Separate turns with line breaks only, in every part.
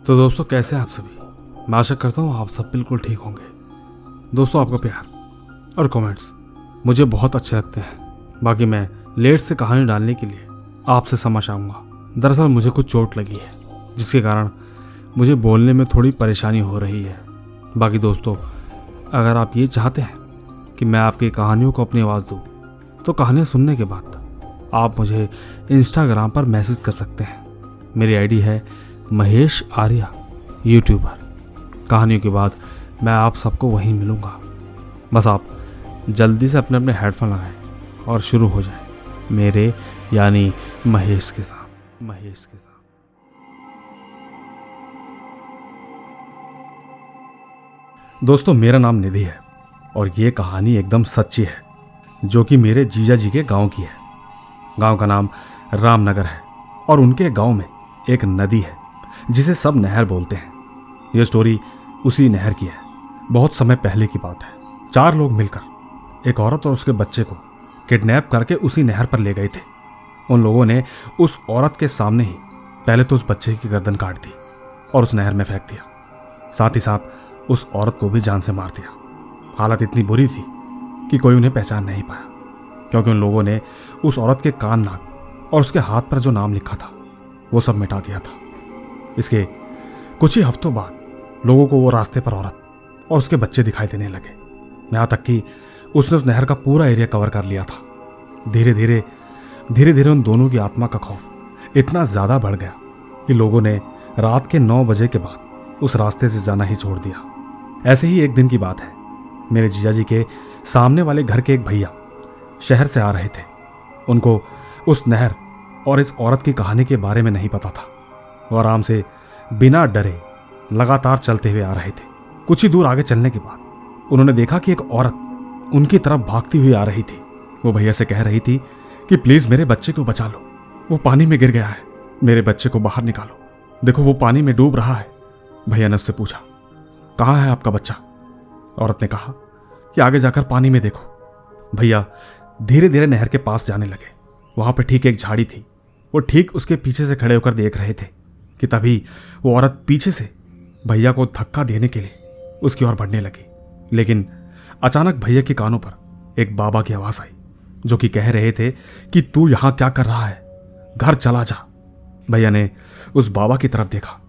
तो दोस्तों, कैसे हैं आप सभी। मैं आशा करता हूँ आप सब बिल्कुल ठीक होंगे। दोस्तों, आपका प्यार और कमेंट्स मुझे बहुत अच्छे लगते हैं। बाकी मैं लेट से कहानी डालने के लिए आपसे क्षमा चाहूँगा। दरअसल मुझे कुछ चोट लगी है, जिसके कारण मुझे बोलने में थोड़ी परेशानी हो रही है। बाकी दोस्तों, अगर आप ये चाहते हैं कि मैं आपकी कहानियों को अपनी आवाज़ दूँ, तो कहानियाँ सुनने के बाद आप मुझे इंस्टाग्राम पर मैसेज कर सकते हैं। मेरी आईडी है महेश आर्या यूट्यूबर। कहानियों के बाद मैं आप सबको वहीं मिलूँगा। बस आप जल्दी से अपने अपने हेडफोन लगाएं और शुरू हो जाए मेरे यानी महेश के साथ। दोस्तों, मेरा नाम निधि है और ये कहानी एकदम सच्ची है, जो कि मेरे जीजा जी के गांव की है। गांव का नाम रामनगर है और उनके गांव में एक नदी है जिसे सब नहर बोलते हैं। यह स्टोरी उसी नहर की है। बहुत समय पहले की बात है। 4 लोग मिलकर एक औरत और उसके बच्चे को किडनैप करके उसी नहर पर ले गए थे। उन लोगों ने उस औरत के सामने ही पहले तो उस बच्चे की गर्दन काट दी और उस नहर में फेंक दिया। साथ ही साथ उस औरत को भी जान से मार दिया। हालत इतनी बुरी थी कि कोई उन्हें पहचान नहीं पाया, क्योंकि उन लोगों ने उस औरत के कान, नाक और उसके हाथ पर जो नाम लिखा था वो सब मिटा दिया था। इसके कुछ ही हफ्तों बाद लोगों को वो रास्ते पर औरत और उसके बच्चे दिखाई देने लगे। यहाँ तक कि उसने उस नहर का पूरा एरिया कवर कर लिया था। धीरे धीरे उन दोनों की आत्मा का खौफ इतना ज़्यादा बढ़ गया कि लोगों ने रात के 9 बजे के बाद उस रास्ते से जाना ही छोड़ दिया। ऐसे ही एक दिन की बात है। मेरे जीजा जी के सामने वाले घर के एक भैया शहर से आ रहे थे। उनको उस नहर और इस औरत की कहानी के बारे में नहीं पता था। वो आराम से बिना डरे लगातार चलते हुए आ रहे थे। कुछ ही दूर आगे चलने के बाद उन्होंने देखा कि एक औरत उनकी तरफ भागती हुई आ रही थी। वो भैया से कह रही थी कि प्लीज मेरे बच्चे को बचा लो, वो पानी में गिर गया है, मेरे बच्चे को बाहर निकालो, देखो वो पानी में डूब रहा है। भैया ने उससे पूछा, कहाँ है आपका बच्चा? औरत ने कहा कि आगे जाकर पानी में देखो। भैया धीरे धीरे नहर के पास जाने लगे। वहां पर ठीक एक झाड़ी थी। वो ठीक उसके पीछे से खड़े होकर देख रहे थे कि तभी वो औरत पीछे से भैया को धक्का देने के लिए उसकी ओर बढ़ने लगी। लेकिन अचानक भैया के कानों पर एक बाबा की आवाज आई, जो कि कह रहे थे कि तू यहां क्या कर रहा है, घर चला जा। भैया ने उस बाबा की तरफ देखा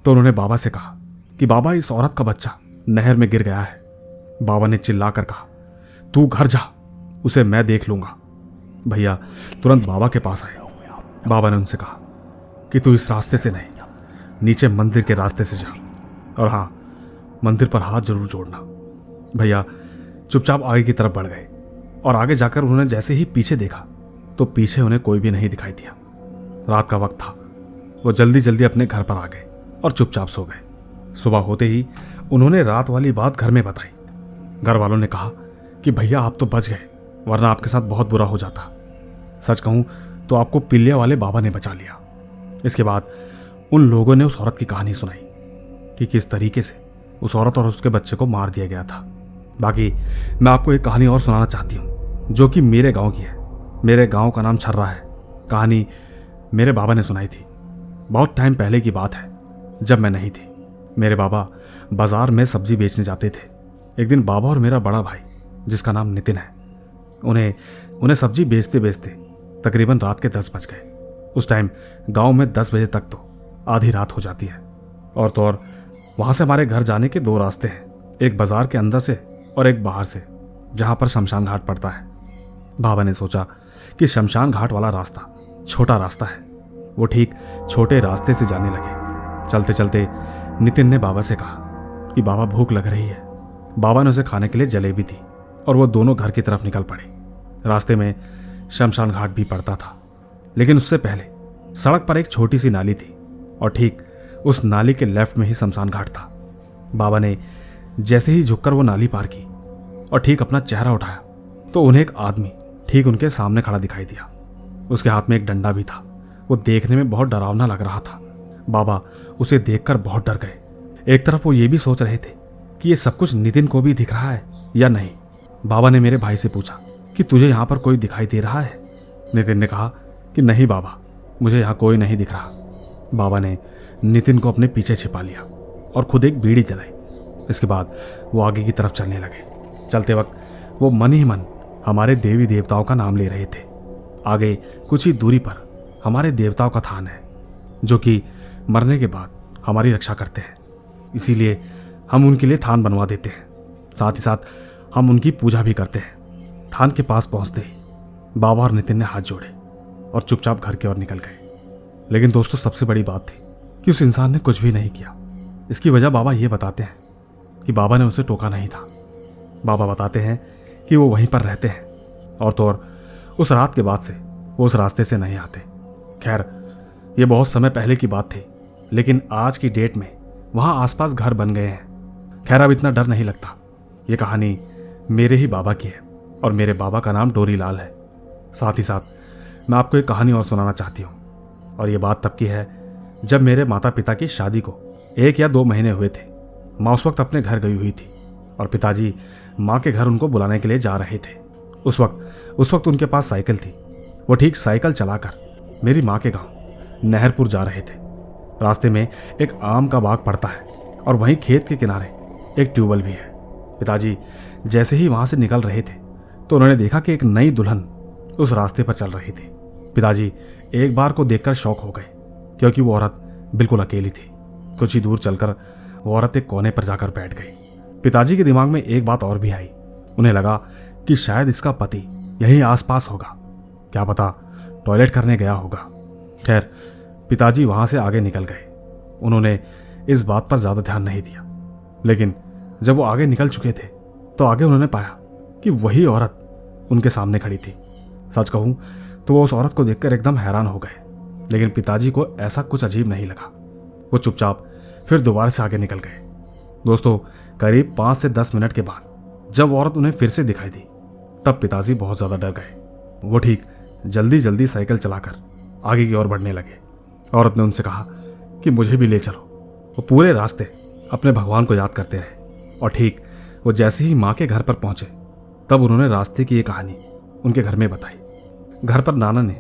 तो उन्होंने बाबा से कहा कि बाबा, इस औरत का बच्चा नहर में गिर गया है। बाबा ने चिल्लाकर कहा, तू घर जा, उसे मैं देख लूंगा। भैया तुरंत बाबा के पास आए। बाबा ने उनसे कहा कि तू इस रास्ते से नहीं, नीचे मंदिर के रास्ते से जा, और हाँ, मंदिर पर हाथ जरूर जोड़ना। भैया चुपचाप आगे की तरफ बढ़ गए और आगे जाकर उन्होंने जैसे ही पीछे देखा तो पीछे उन्हें कोई भी नहीं दिखाई दिया। रात का वक्त था। वो जल्दी जल्दी अपने घर पर आ गए और चुपचाप सो गए। सुबह होते ही उन्होंने रात वाली बात घर में बताई। घर वालों ने कहा कि भैया आप तो बच गए, वरना आपके साथ बहुत बुरा हो जाता। सच कहूं तो आपको पिल्लिया वाले बाबा ने बचा लिया। इसके बाद उन लोगों ने उस औरत की कहानी सुनाई कि किस तरीके से उस औरत और उसके बच्चे को मार दिया गया था। बाकी मैं आपको एक कहानी और सुनाना चाहती हूँ, जो कि मेरे गांव की है। मेरे गांव का नाम छर्रा है। कहानी मेरे बाबा ने सुनाई थी। बहुत टाइम पहले की बात है, जब मैं नहीं थी। मेरे बाबा बाजार में सब्जी बेचने जाते थे। एक दिन बाबा और मेरा बड़ा भाई, जिसका नाम नितिन है, उन्हें सब्जी बेचते बेचते तकरीबन रात के 10 बज गए। उस टाइम गांव में 10 बजे तक तो आधी रात हो जाती है। और तो और वहां से हमारे घर जाने के 2 रास्ते हैं, एक बाजार के अंदर से और एक बाहर से, जहां पर शमशान घाट पड़ता है। बाबा ने सोचा कि शमशान घाट वाला रास्ता छोटा रास्ता है। वो ठीक छोटे रास्ते से जाने लगे। चलते चलते नितिन ने बाबा से कहा कि बाबा भूख लग रही है। बाबा ने उसे खाने के लिए जलेबी दी और वो दोनों घर की तरफ निकल पड़े। रास्ते में शमशान घाट भी पड़ता था, लेकिन उससे पहले सड़क पर एक छोटी सी नाली थी और ठीक उस नाली के लेफ्ट में ही शमशान घाट था। बाबा ने जैसे ही झुककर वो नाली पार की और ठीक अपना चेहरा उठाया तो उन्हें एक आदमी ठीक उनके सामने खड़ा दिखाई दिया। उसके हाथ में एक डंडा भी था। वो देखने में बहुत डरावना लग रहा था। बाबा उसे देखकर बहुत डर गए। एक तरफ वो ये भी सोच रहे थे कि ये सब कुछ नितिन को भी दिख रहा है या नहीं। बाबा ने मेरे भाई से पूछा कि तुझे यहाँ पर कोई दिखाई दे रहा है? नितिन ने कहा कि नहीं बाबा, मुझे यहाँ कोई नहीं दिख रहा। बाबा ने नितिन को अपने पीछे छिपा लिया और खुद एक बीड़ी जलाई। इसके बाद वो आगे की तरफ चलने लगे। चलते वक्त वो मन ही मन हमारे देवी देवताओं का नाम ले रहे थे। आगे कुछ ही दूरी पर हमारे देवताओं का थान है, जो कि मरने के बाद हमारी रक्षा करते हैं। इसीलिए हम उनके लिए थान बनवा देते हैं। साथ ही साथ हम उनकी पूजा भी करते हैं। थान के पास पहुंचते ही बाबा और नितिन ने हाथ जोड़े और चुपचाप घर की ओर निकल गए। लेकिन दोस्तों, सबसे बड़ी बात थी कि उस इंसान ने कुछ भी नहीं किया। इसकी वजह बाबा ये बताते हैं कि बाबा ने उसे टोका नहीं था। बाबा बताते हैं कि वो वहीं पर रहते हैं और तो और उस रात के बाद से वो उस रास्ते से नहीं आते। खैर, ये बहुत समय पहले की बात थी, लेकिन आज की डेट में वहाँ आसपास घर बन गए हैं। खैर, अब इतना डर नहीं लगता। ये कहानी मेरे ही बाबा की है और मेरे बाबा का नाम डोरी लाल है। साथ ही साथ मैं आपको एक कहानी और सुनाना चाहती हूँ, और ये बात तब की है जब मेरे माता पिता की शादी को 1 या 2 महीने हुए थे। माँ उस वक्त अपने घर गई हुई थी और पिताजी माँ के घर उनको बुलाने के लिए जा रहे थे। उस वक्त उनके पास साइकिल थी। वो ठीक साइकिल चलाकर मेरी माँ के गांव नहरपुर जा रहे थे। रास्ते में एक आम का बाग पड़ता है और वहीं खेत के किनारे एक ट्यूबवेल भी है। पिताजी जैसे ही वहां से निकल रहे थे तो उन्होंने देखा कि एक नई दुल्हन उस रास्ते पर चल रही थी। पिताजी एक बार को देखकर शॉक हो गए, क्योंकि वो औरत बिल्कुल अकेली थी। कुछ ही दूर चलकर वो औरत एक कोने पर जाकर बैठ गई। पिताजी के दिमाग में एक बात और भी आई। उन्हें लगा कि शायद इसका पति यहीं आसपास होगा, क्या पता टॉयलेट करने गया होगा। खैर, पिताजी वहां से आगे निकल गए। उन्होंने इस बात पर ज्यादा ध्यान नहीं दिया, लेकिन जब वो आगे निकल चुके थे तो आगे उन्होंने पाया कि वही औरत उनके सामने खड़ी थी। सच कहूं तो वो उस औरत को देखकर एकदम हैरान हो गए, लेकिन पिताजी को ऐसा कुछ अजीब नहीं लगा। वो चुपचाप फिर दोबारा से आगे निकल गए। दोस्तों, करीब 5 से 10 मिनट के बाद जब औरत उन्हें फिर से दिखाई दी, तब पिताजी बहुत ज्यादा डर गए। वो ठीक जल्दी जल्दी साइकिल चलाकर आगे की ओर बढ़ने लगे। औरत ने उनसे कहा कि मुझे भी ले चलो। वो पूरे रास्ते अपने भगवान को याद करते रहे और ठीक वो जैसे ही माँ के घर पर पहुंचे, तब उन्होंने रास्ते की ये कहानी उनके घर में बताई। घर पर नाना ने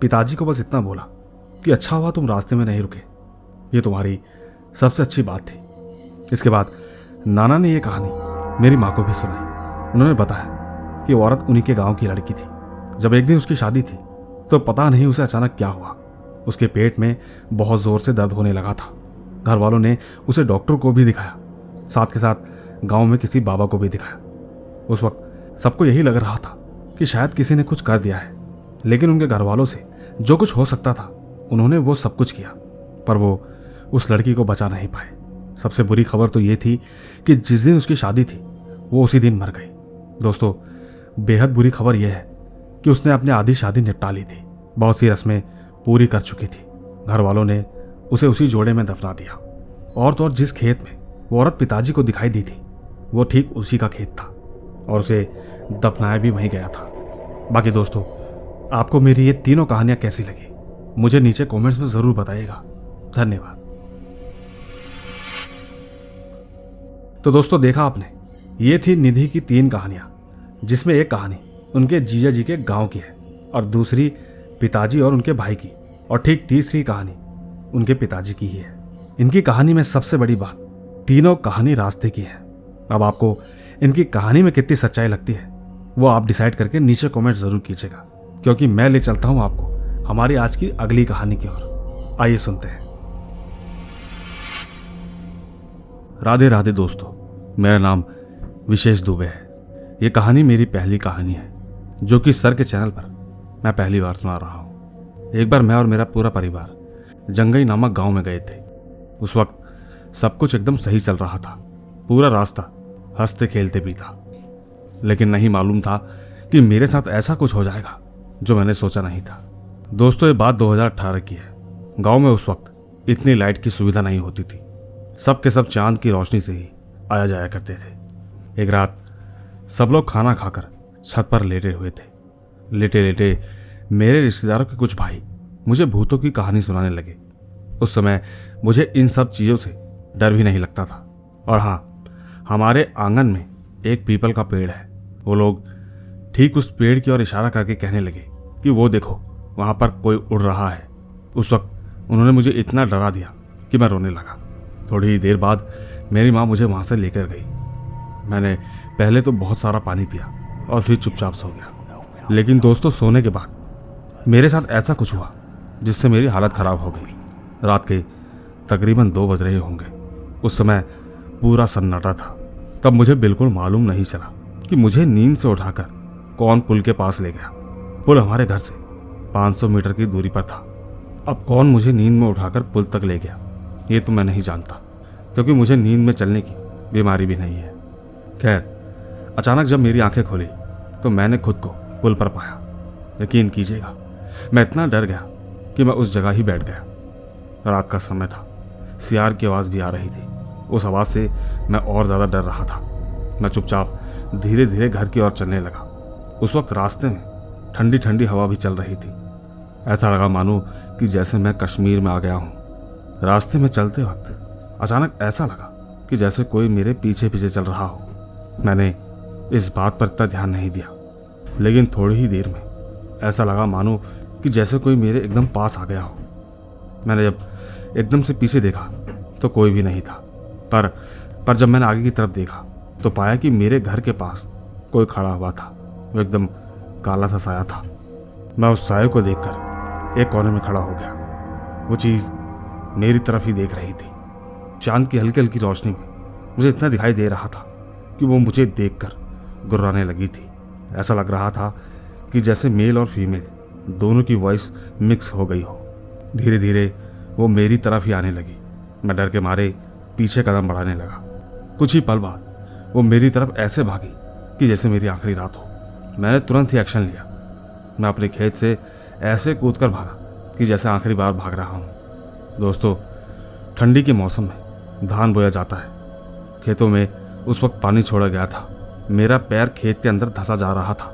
पिताजी को बस इतना बोला कि अच्छा हुआ तुम रास्ते में नहीं रुके, ये तुम्हारी सबसे अच्छी बात थी। इसके बाद नाना ने यह कहानी मेरी माँ को भी सुनाई। उन्होंने बताया कि वो औरत उन्हीं के गांव की लड़की थी। जब एक दिन उसकी शादी थी तो पता नहीं उसे अचानक क्या हुआ, उसके पेट में बहुत जोर से दर्द होने लगा था। घर वालों ने उसे डॉक्टर को भी दिखाया, साथ के साथ गांव में किसी बाबा को भी दिखाया। उस वक्त सबको यही लग रहा था कि शायद किसी ने कुछ कर दिया है, लेकिन उनके घर वालों से जो कुछ हो सकता था उन्होंने वो सब कुछ किया, पर वो उस लड़की को बचा नहीं पाए। सबसे बुरी खबर तो ये थी कि जिस दिन उसकी शादी थी वो उसी दिन मर गई। दोस्तों, बेहद बुरी खबर यह है कि उसने अपनी आधी शादी निपटा ली थी, बहुत सी रस्में पूरी कर चुकी थी। घर वालों ने उसे उसी जोड़े में दफना दिया। और तो और जिस खेत में वो औरत पिताजी को दिखाई दी थी वो ठीक उसी का खेत था और उसे दफनाया भी वहीं गया था। बाकी दोस्तों, आपको मेरी ये तीनों कहानियां कैसी लगी मुझे नीचे कमेंट्स में जरूर बताइएगा। धन्यवाद। तो दोस्तों, देखा आपने, ये थी निधि की 3 कहानियां, जिसमें एक कहानी उनके जीजा जी के गांव की है और दूसरी पिताजी और उनके भाई की, और ठीक तीसरी कहानी उनके पिताजी की ही है। इनकी कहानी में सबसे बड़ी बात, तीनों कहानी रास्ते की है। अब आपको इनकी कहानी में कितनी सच्चाई लगती है वो आप डिसाइड करके नीचे कमेंट जरूर कीजिएगा, क्योंकि मैं ले चलता हूं आपको हमारी आज की अगली कहानी की ओर। आइए सुनते हैं। राधे राधे दोस्तों, मेरा नाम विशेष दुबे है। ये कहानी मेरी पहली कहानी है जो कि सर के चैनल पर मैं पहली बार सुना रहा हूँ। एक बार मैं और मेरा पूरा परिवार जंगई नामक गांव में गए थे। उस वक्त सब कुछ एकदम सही चल रहा था, पूरा रास्ता हंसते खेलते भी था, लेकिन नहीं मालूम था कि मेरे साथ ऐसा कुछ हो जाएगा जो मैंने सोचा नहीं था। दोस्तों, ये बात 2018 की है। गांव में उस वक्त इतनी लाइट की सुविधा नहीं होती थी, सब के सब चांद की रोशनी से ही आया जाया करते थे। एक रात सब लोग खाना खाकर छत पर लेटे हुए थे। लेटे लेटे मेरे रिश्तेदारों के कुछ भाई मुझे भूतों की कहानी सुनाने लगे। उस समय मुझे इन सब चीज़ों से डर भी नहीं लगता था। और हाँ, हमारे आंगन में एक पीपल का पेड़ है। वो लोग ठीक उस पेड़ की ओर इशारा करके कहने लगे कि वो देखो, वहाँ पर कोई उड़ रहा है। उस वक्त उन्होंने मुझे इतना डरा दिया कि मैं रोने लगा। थोड़ी ही देर बाद मेरी माँ मुझे वहाँ से लेकर गई। मैंने पहले तो बहुत सारा पानी पिया और फिर चुपचाप सो गया। लेकिन दोस्तों, सोने के बाद मेरे साथ ऐसा कुछ हुआ जिससे मेरी हालत ख़राब हो गई। रात के तकरीबन 2 बज रहे होंगे। उस समय पूरा सन्नाटा था। तब मुझे बिल्कुल मालूम नहीं चला कि मुझे नींद से उठाकर कौन पुल के पास ले गया। पुल हमारे घर से 500 मीटर की दूरी पर था। अब कौन मुझे नींद में उठाकर पुल तक ले गया ये तो मैं नहीं जानता, क्योंकि मुझे नींद में चलने की बीमारी भी नहीं है। खैर, अचानक जब मेरी आंखें खुली तो मैंने खुद को पुल पर पाया। यकीन कीजिएगा, मैं इतना डर गया कि मैं उस जगह ही बैठ गया। रात का समय था, सियार की आवाज़ भी आ रही थी। उस आवाज़ से मैं और ज़्यादा डर रहा था। मैं चुपचाप धीरे धीरे घर की ओर चलने लगा। उस वक्त रास्ते में ठंडी ठंडी हवा भी चल रही थी। ऐसा लगा मानो कि जैसे मैं कश्मीर में आ गया हूँ। रास्ते में चलते वक्त अचानक ऐसा लगा कि जैसे कोई मेरे पीछे पीछे चल रहा हो। मैंने इस बात पर इतना ध्यान नहीं दिया, लेकिन थोड़ी ही देर में ऐसा लगा मानो कि जैसे कोई मेरे एकदम पास आ गया हो। मैंने जब एकदम से पीछे देखा तो कोई भी नहीं था, पर जब मैंने आगे की तरफ देखा तो पाया कि मेरे घर के पास कोई खड़ा हुआ था। वो एकदम काला सा साया था। मैं उस साये को देखकर एक कोने में खड़ा हो गया। वो चीज़ मेरी तरफ ही देख रही थी। चांद की हल्की हल्की रोशनी में मुझे इतना दिखाई दे रहा था कि वो मुझे देखकर गुर्राने लगी थी। ऐसा लग रहा था कि जैसे मेल और फीमेल दोनों की वॉइस मिक्स हो गई हो। धीरे धीरे वो मेरी तरफ ही आने लगी। मैं डर के मारे पीछे कदम बढ़ाने लगा। कुछ ही पल बाद वो मेरी तरफ ऐसे भागी कि जैसे मेरी आखिरी रात हो। मैंने तुरंत ही एक्शन लिया। मैं अपने खेत से ऐसे कूदकर भागा कि जैसे आखिरी बार भाग रहा हूँ। दोस्तों, ठंडी के मौसम में धान बोया जाता है। खेतों में उस वक्त पानी छोड़ा गया था। मेरा पैर खेत के अंदर धंसा जा रहा था,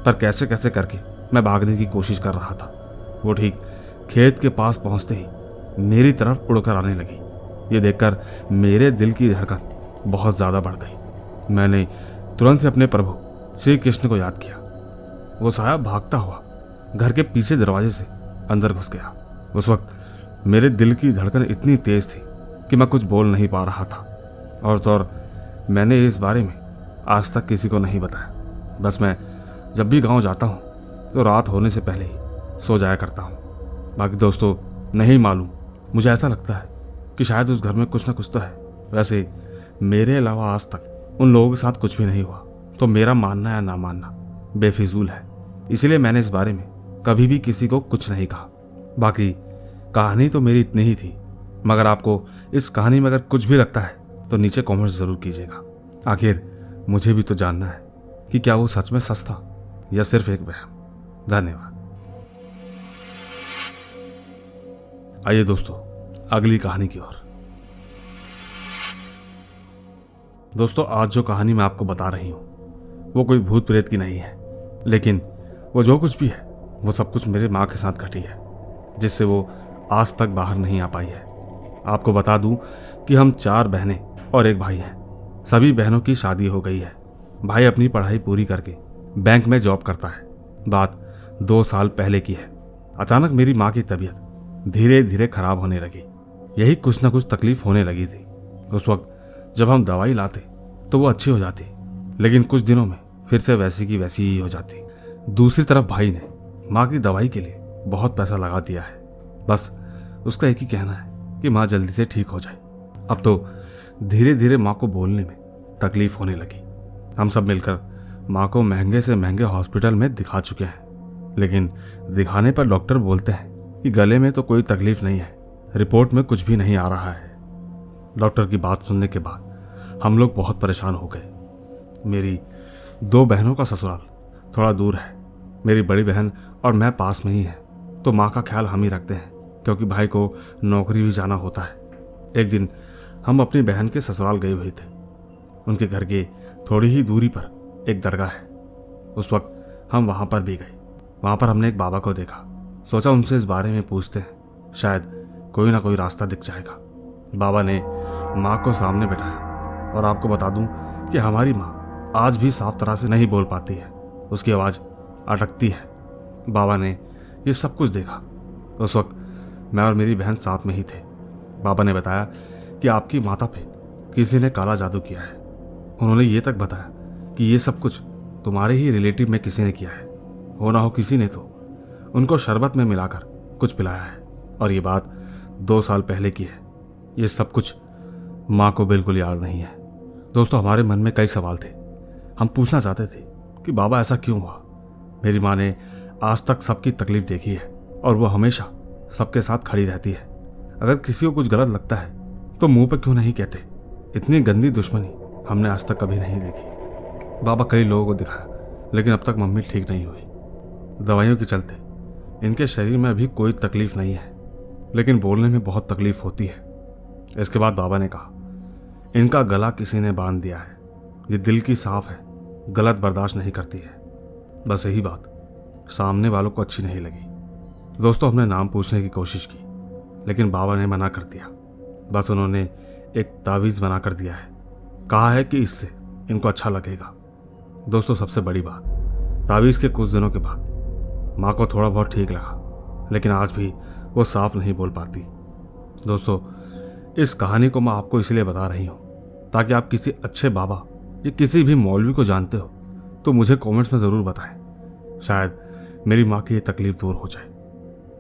पर कैसे कैसे करके मैं भागने की कोशिश कर रहा था। वो ठीक खेत के पास पहुंचते ही मेरी तरफ उड़कर आने लगी। ये देखकर मेरे दिल की धड़कन बहुत ज़्यादा बढ़ गई। मैंने तुरंत ही अपने प्रभु श्री कृष्ण को याद किया। वो साया भागता हुआ घर के पीछे दरवाजे से अंदर घुस गया। उस वक्त मेरे दिल की धड़कन इतनी तेज थी कि मैं कुछ बोल नहीं पा रहा था, और तो और मैंने इस बारे में आज तक किसी को नहीं बताया। बस मैं जब भी गांव जाता हूँ तो रात होने से पहले ही सो जाया करता हूँ। बाकी दोस्तों, नहीं मालूम, मुझे ऐसा लगता है कि शायद उस घर में कुछ ना कुछ तो है। वैसे मेरे अलावा आज तक उन लोगों के साथ कुछ भी नहीं हुआ, तो मेरा मानना या ना मानना बेफिजूल है। इसलिए मैंने इस बारे में कभी भी किसी को कुछ नहीं कहा। बाकी कहानी तो मेरी इतनी ही थी, मगर आपको इस कहानी में अगर कुछ भी लगता है तो नीचे कमेंट्स जरूर कीजिएगा। आखिर मुझे भी तो जानना है कि क्या वो सच में सच था या सिर्फ एक वहम। धन्यवाद। आइए दोस्तों, अगली कहानी की ओर। दोस्तों, आज जो कहानी मैं आपको बता रही हूँ वो कोई भूत प्रेत की नहीं है, लेकिन वो जो कुछ भी है वो सब कुछ मेरे माँ के साथ घटी है, जिससे वो आज तक बाहर नहीं आ पाई है। आपको बता दूं कि हम 4 बहनें और एक भाई हैं। सभी बहनों की शादी हो गई है। भाई अपनी पढ़ाई पूरी करके बैंक में जॉब करता है। बात 2 साल पहले की है। अचानक मेरी माँ की तबीयत धीरे धीरे खराब होने लगी। यही कुछ ना कुछ तकलीफ होने लगी थी। उस वक्त जब हम दवाई लाते तो वो अच्छी हो जाती, लेकिन कुछ दिनों में फिर से वैसी की वैसी ही हो जाती। दूसरी तरफ भाई ने माँ की दवाई के लिए बहुत पैसा लगा दिया है। बस उसका एक ही कहना है कि माँ जल्दी से ठीक हो जाए। अब तो धीरे धीरे माँ को बोलने में तकलीफ होने लगी। हम सब मिलकर माँ को महंगे से महंगे हॉस्पिटल में दिखा चुके हैं, लेकिन दिखाने पर डॉक्टर बोलते हैं कि गले में तो कोई तकलीफ नहीं है, रिपोर्ट में कुछ भी नहीं आ रहा है। डॉक्टर की बात सुनने के बाद हम लोग बहुत परेशान हो गए। मेरी 2 बहनों का ससुराल थोड़ा दूर है। मेरी बड़ी बहन और मैं पास में ही हैं, तो माँ का ख्याल हम ही रखते हैं, क्योंकि भाई को नौकरी भी जाना होता है। एक दिन हम अपनी बहन के ससुराल गए हुए थे। उनके घर के थोड़ी ही दूरी पर एक दरगाह है। उस वक्त हम वहाँ पर भी गए। वहाँ पर हमने एक बाबा को देखा। सोचा उनसे इस बारे में पूछते हैं, शायद कोई ना कोई रास्ता दिख जाएगा। बाबा ने माँ को सामने बैठाया, और आपको बता दूं कि हमारी माँ आज भी साफ तरह से नहीं बोल पाती है। उसकी आवाज़ अटकती है। बाबा ने ये सब कुछ देखा। उस वक्त मैं और मेरी बहन साथ में ही थे। बाबा ने बताया कि आपकी माता पे किसी ने काला जादू किया है। उन्होंने ये तक बताया कि ये सब कुछ तुम्हारे ही रिलेटिव में किसी ने किया है। हो ना हो किसी ने तो उनको शरबत में मिलाकर कुछ पिलाया है, और ये बात 2 साल पहले की है। ये सब कुछ माँ को बिल्कुल याद नहीं है। दोस्तों, हमारे मन में कई सवाल थे। हम पूछना चाहते थे कि बाबा ऐसा क्यों हुआ। मेरी माँ ने आज तक सबकी तकलीफ देखी है और वो हमेशा सबके साथ खड़ी रहती है। अगर किसी को कुछ गलत लगता है तो मुंह पे क्यों नहीं कहते। इतनी गंदी दुश्मनी हमने आज तक कभी नहीं देखी। बाबा कई लोगों को दिखाया, लेकिन अब तक मम्मी ठीक नहीं हुई। दवाइयों के चलते इनके शरीर में अभी कोई तकलीफ नहीं है, लेकिन बोलने में बहुत तकलीफ होती है। इसके बाद बाबा ने कहा, इनका गला किसी ने बांध दिया है। ये दिल की सांप है, गलत बर्दाश्त नहीं करती है। बस यही बात सामने वालों को अच्छी नहीं लगी। दोस्तों, हमने नाम पूछने की कोशिश की, लेकिन बाबा ने मना कर दिया। बस उन्होंने एक तावीज़ बना कर दिया है। कहा है कि इससे इनको अच्छा लगेगा। दोस्तों, सबसे बड़ी बात, तावीज़ के कुछ दिनों के बाद माँ को थोड़ा बहुत ठीक लगा, लेकिन आज भी वो साफ नहीं बोल पाती। दोस्तों, इस कहानी को मैं आपको इसलिए बता रही हूँ ताकि आप किसी अच्छे बाबा या किसी भी मौलवी को जानते हो तो मुझे कमेंट्स में ज़रूर बताएं। शायद मेरी माँ की ये तकलीफ दूर हो जाए।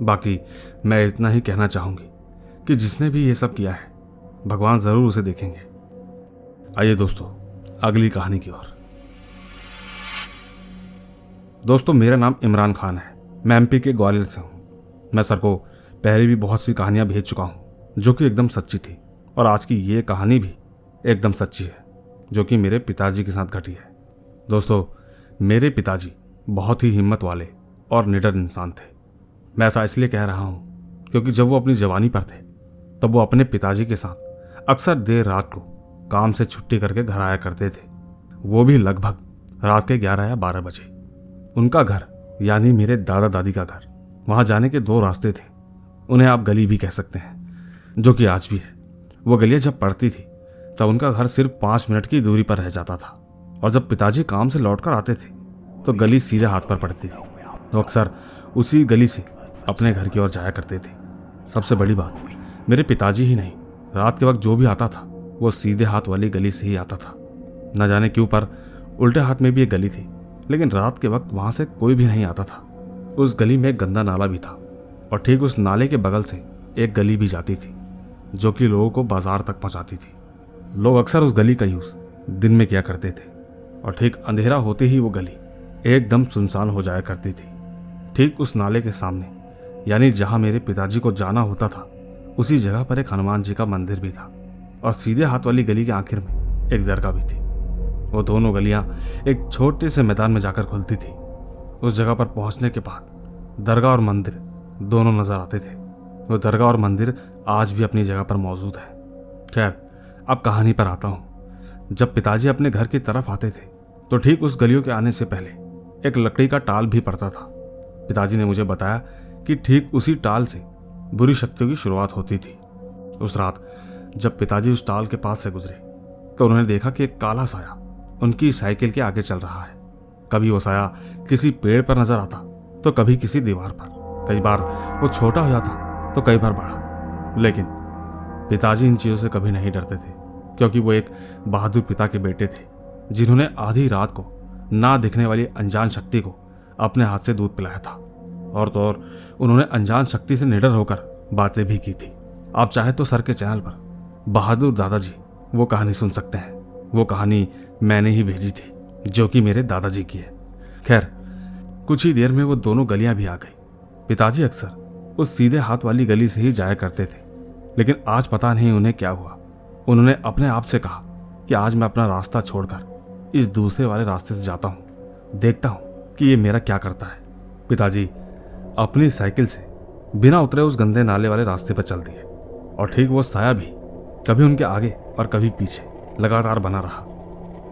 बाकी मैं इतना ही कहना चाहूँगी कि जिसने भी ये सब किया है, भगवान ज़रूर उसे देखेंगे। आइए दोस्तों, अगली कहानी की ओर। दोस्तों, मेरा नाम इमरान खान है। मैं एमपी के ग्वालियर से हूँ। मैं सर को पहले भी बहुत सी कहानियाँ भेज चुका हूँ जो कि एकदम सच्ची थी, और आज की ये कहानी भी एकदम सच्ची है, जो कि मेरे पिताजी के साथ घटी है। दोस्तों, मेरे पिताजी बहुत ही हिम्मत वाले और निडर इंसान थे। मैं ऐसा इसलिए कह रहा हूँ क्योंकि जब वो अपनी जवानी पर थे तब वो अपने पिताजी के साथ अक्सर देर रात को काम से छुट्टी करके घर आया करते थे, वो भी लगभग रात के 11 या 12 बजे। उनका घर यानी मेरे दादा दादी का घर, वहाँ जाने के 2 रास्ते थे। उन्हें आप गली भी कह सकते हैं, जो कि आज भी है। वो गलियाँ जब पड़ती थी तब उनका घर सिर्फ 5 मिनट की दूरी पर रह जाता था, और जब पिताजी काम से लौटकर आते थे तो गली सीधे हाथ पर पड़ती थी। तो अक्सर उसी गली से अपने घर की ओर जाया करते थे। सबसे बड़ी बात, मेरे पिताजी ही नहीं, रात के वक्त जो भी आता था वो सीधे हाथ वाली गली से ही आता था। न जाने क्यों पर उल्टे हाथ में भी एक गली थी, लेकिन रात के वक्त वहाँ से कोई भी नहीं आता था। उस गली में एक गंदा नाला भी था, और ठीक उस नाले के बगल से एक गली भी जाती थी जो कि लोगों को बाजार तक पहुँचाती थी। लोग अक्सर उस गली का यूज़ दिन में किया करते थे, और ठीक अंधेरा होते ही वो गली एकदम सुनसान हो जाया करती थी। ठीक उस नाले के सामने, यानी जहाँ मेरे पिताजी को जाना होता था, उसी जगह पर एक हनुमान जी का मंदिर भी था, और सीधे हाथ वाली गली के आखिर में एक दरगाह भी थी। वो दोनों गलियाँ एक छोटे से मैदान में जाकर खुलती थी। उस जगह पर पहुँचने के बाद दरगाह और मंदिर दोनों नजर आते थे। वो दरगाह और मंदिर आज भी अपनी जगह पर मौजूद है। खैर, अब कहानी पर आता हूँ। जब पिताजी अपने घर की तरफ आते थे तो ठीक उस गलियों के आने से पहले एक लकड़ी का टाल भी पड़ता था। पिताजी ने मुझे बताया कि ठीक उसी टाल से बुरी शक्तियों की शुरुआत होती थी। उस रात जब पिताजी उस टाल के पास से गुजरे तो उन्होंने देखा कि एक काला साया उनकी साइकिल के आगे चल रहा है। कभी वो साया किसी पेड़ पर नजर आता तो कभी किसी दीवार पर। कई बार वो छोटा हो जाता तो कई बार बड़ा, लेकिन पिताजी इन चीज़ों से कभी नहीं डरते थे, क्योंकि वो एक बहादुर पिता के बेटे थे जिन्होंने आधी रात को ना दिखने वाली अनजान शक्ति को अपने हाथ से दूध पिलाया था। और तो और उन्होंने अनजान शक्ति से निडर होकर बातें भी की थी। आप चाहे तो सर के चैनल पर बहादुर दादाजी वो कहानी सुन सकते हैं। वो कहानी मैंने ही भेजी थी, जो कि मेरे दादाजी की है। खैर, कुछ ही देर में वो दोनों गलियां भी आ गई। पिताजी अक्सर उस सीधे हाथ वाली गली से ही जाया करते थे, लेकिन आज पता नहीं उन्हें क्या हुआ। उन्होंने अपने आप से कहा कि आज मैं अपना रास्ता छोड़कर इस दूसरे वाले रास्ते से जाता हूँ, देखता हूँ कि ये मेरा क्या करता है। पिताजी अपनी साइकिल से बिना उतरे उस गंदे नाले वाले रास्ते पर चल दिए, और ठीक वो साया भी कभी उनके आगे और कभी पीछे लगातार बना रहा।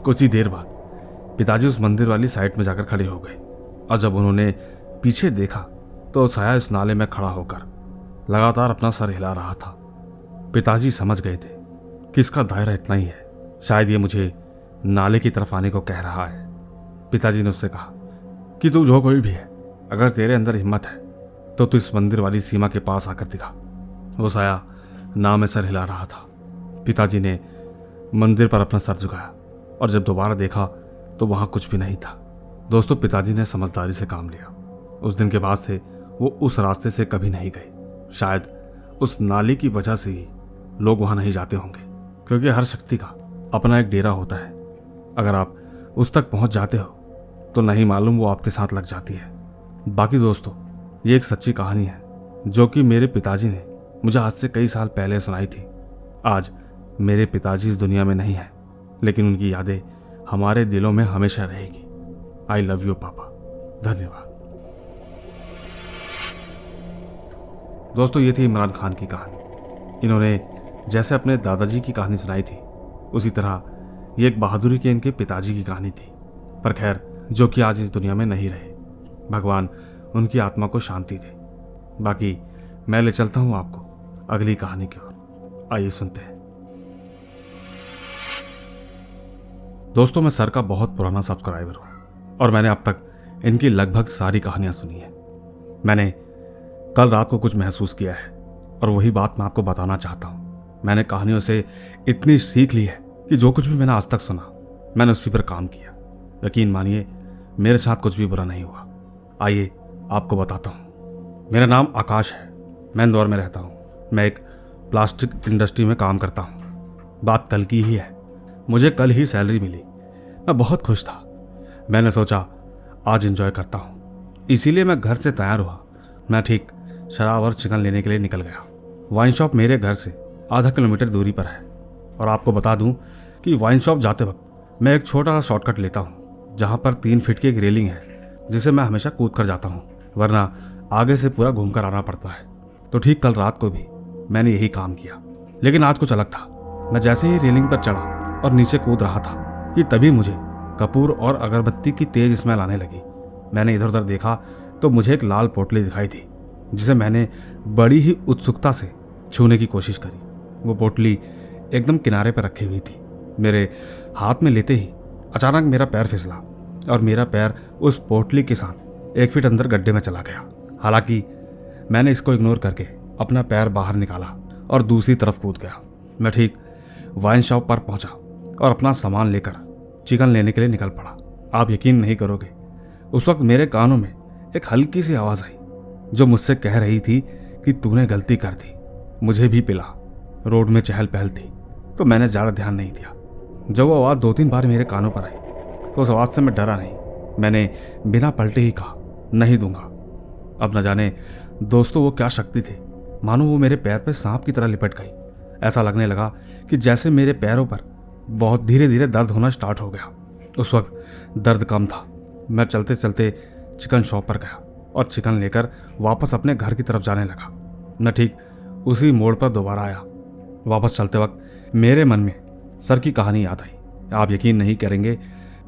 कुछ ही देर बाद पिताजी उस मंदिर वाली साइड में जाकर खड़े हो गए, और जब उन्होंने पीछे देखा तो साया इस नाले में खड़ा होकर लगातार अपना सर हिला रहा था। पिताजी समझ गए थे कि इसका दायरा इतना ही है, शायद ये मुझे नाले की तरफ आने को कह रहा है। पिताजी ने उससे कहा कि तू जो कोई भी है, अगर तेरे अंदर हिम्मत है तो तू इस मंदिर वाली सीमा के पास आकर दिखा। वो साया नाव में सर हिला रहा था। पिताजी ने मंदिर पर अपना सर झुकाया और जब दोबारा देखा तो वहां कुछ भी नहीं था। दोस्तों, पिताजी ने समझदारी से काम लिया। उस दिन के बाद से वो उस रास्ते से कभी नहीं गए। शायद उस नाली की वजह से ही लोग वहां नहीं जाते होंगे, क्योंकि हर शक्ति का अपना एक डेरा होता है। अगर आप उस तक पहुंच जाते हो तो नहीं मालूम वो आपके साथ लग जाती है। बाकी दोस्तों, ये एक सच्ची कहानी है जो कि मेरे पिताजी ने मुझे आज से कई साल पहले सुनाई थी। आज मेरे पिताजी इस दुनिया में नहीं है, लेकिन उनकी यादें हमारे दिलों में हमेशा रहेगी। आई लव यू पापा। धन्यवाद। दोस्तों, ये थी इमरान खान की कहानी। इन्होंने जैसे अपने दादाजी की कहानी सुनाई थी, उसी तरह ये एक बहादुरी के इनके पिताजी की कहानी थी। पर खैर, जो कि आज इस दुनिया में नहीं रहे। भगवान उनकी आत्मा को शांति दे। बाकी मैं ले चलता हूं आपको अगली कहानी की ओर। आइए सुनते हैं। दोस्तों, मैं सर का बहुत पुराना सब्सक्राइबर हूं और मैंने अब तक इनकी लगभग सारी कहानियां सुनी है। मैंने कल रात को कुछ महसूस किया है और वही बात मैं आपको बताना चाहता हूं। मैंने कहानियों से इतनी सीख ली है कि जो कुछ भी मैंने आज तक सुना, मैंने उसी पर काम किया। यकीन मानिए, मेरे साथ कुछ भी बुरा नहीं हुआ। आइए आपको बताता हूँ। मेरा नाम आकाश है। मैं इंदौर में रहता हूँ। मैं एक प्लास्टिक इंडस्ट्री में काम करता हूँ। बात कल की ही है। मुझे कल ही सैलरी मिली। मैं बहुत खुश था। मैंने सोचा आज एंजॉय करता हूँ, इसीलिए मैं घर से तैयार हुआ। मैं ठीक शराब और चिकन लेने के लिए निकल गया। वाइन शॉप मेरे घर से आधा किलोमीटर दूरी पर है और आपको बता दूं कि वाइन शॉप जाते वक्त मैं एक छोटा सा शॉर्टकट लेता हूं, जहां पर 3 फीट की एक रेलिंग है जिसे मैं हमेशा कूद कर जाता हूं, वरना आगे से पूरा घूमकर आना पड़ता है। तो ठीक कल रात को भी मैंने यही काम किया, लेकिन आज कुछ अलग था। मैं जैसे ही रेलिंग पर चढ़ा और नीचे कूद रहा था कि तभी मुझे कपूर और अगरबत्ती की तेज स्मेल आने लगी। मैंने इधर उधर देखा तो मुझे एक लाल पोटली दिखाई दी, जिसे मैंने बड़ी ही उत्सुकता से छूने की कोशिश करी। वो पोटली एकदम किनारे पर रखी हुई थी। मेरे हाथ में लेते ही अचानक मेरा पैर फिसला और मेरा पैर उस पोटली के साथ 1 फीट अंदर गड्ढे में चला गया। हालांकि मैंने इसको इग्नोर करके अपना पैर बाहर निकाला और दूसरी तरफ कूद गया। मैं ठीक वाइन शॉप पर पहुंचा और अपना सामान लेकर चिकन लेने के लिए निकल पड़ा। आप यकीन नहीं करोगे, उस वक्त मेरे कानों में एक हल्की सी आवाज़ आई जो मुझसे कह रही थी कि तूने गलती कर दी। मुझे भी पिला। रोड में चहल पहल थी तो मैंने ज़्यादा ध्यान नहीं दिया। जब वो आवाज़ 2-3 बार मेरे कानों पर आई तो उस आवाज़ से मैं डरा नहीं। मैंने बिना पलटे ही कहा, नहीं दूंगा। अब न जाने दोस्तों वो क्या शक्ति थी, मानो वो मेरे पैर पे सांप की तरह लिपट गई। ऐसा लगने लगा कि जैसे मेरे पैरों पर बहुत धीरे धीरे दर्द होना स्टार्ट हो गया। उस वक्त दर्द कम था। मैं चलते चलते चिकन शॉप पर गया और चिकन लेकर वापस अपने घर की तरफ जाने लगा। मैं ठीक उसी मोड़ पर दोबारा आया। वापस चलते वक्त मेरे मन में सर की कहानी याद आई। आप यकीन नहीं करेंगे,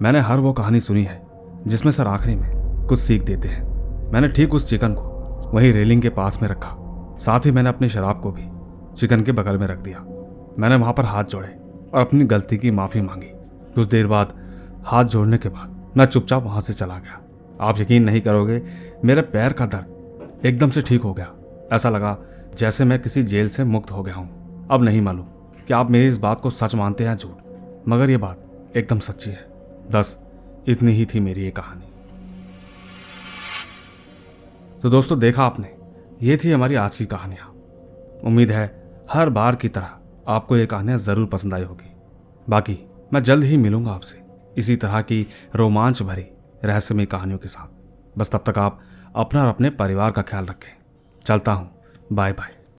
मैंने हर वो कहानी सुनी है जिसमें सर आखिरी में कुछ सीख देते हैं। मैंने ठीक उस चिकन को वहीं रेलिंग के पास में रखा। साथ ही मैंने अपनी शराब को भी चिकन के बगल में रख दिया। मैंने वहां पर हाथ जोड़े और अपनी गलती की माफ़ी मांगी। कुछ देर बाद हाथ जोड़ने के बाद मैं चुपचाप वहां से चला गया। आप यकीन नहीं करोगे, मेरे पैर का दर्द एकदम से ठीक हो गया। ऐसा लगा जैसे मैं किसी जेल से मुक्त हो गया हूं। अब नहीं मालूम कि आप मेरी इस बात को सच मानते हैं झूठ, मगर ये बात एकदम सच्ची है। बस इतनी ही थी मेरी ये कहानी। तो दोस्तों, देखा आपने, ये थी हमारी आज की कहानियां। उम्मीद है हर बार की तरह आपको ये कहानियां जरूर पसंद आई होगी। बाकी मैं जल्द ही मिलूंगा आपसे इसी तरह की रोमांच भरी रहस्यमय कहानियों के साथ। बस तब तक आप अपना और अपने परिवार का ख्याल रखें। चलता हूं, बाय बाय।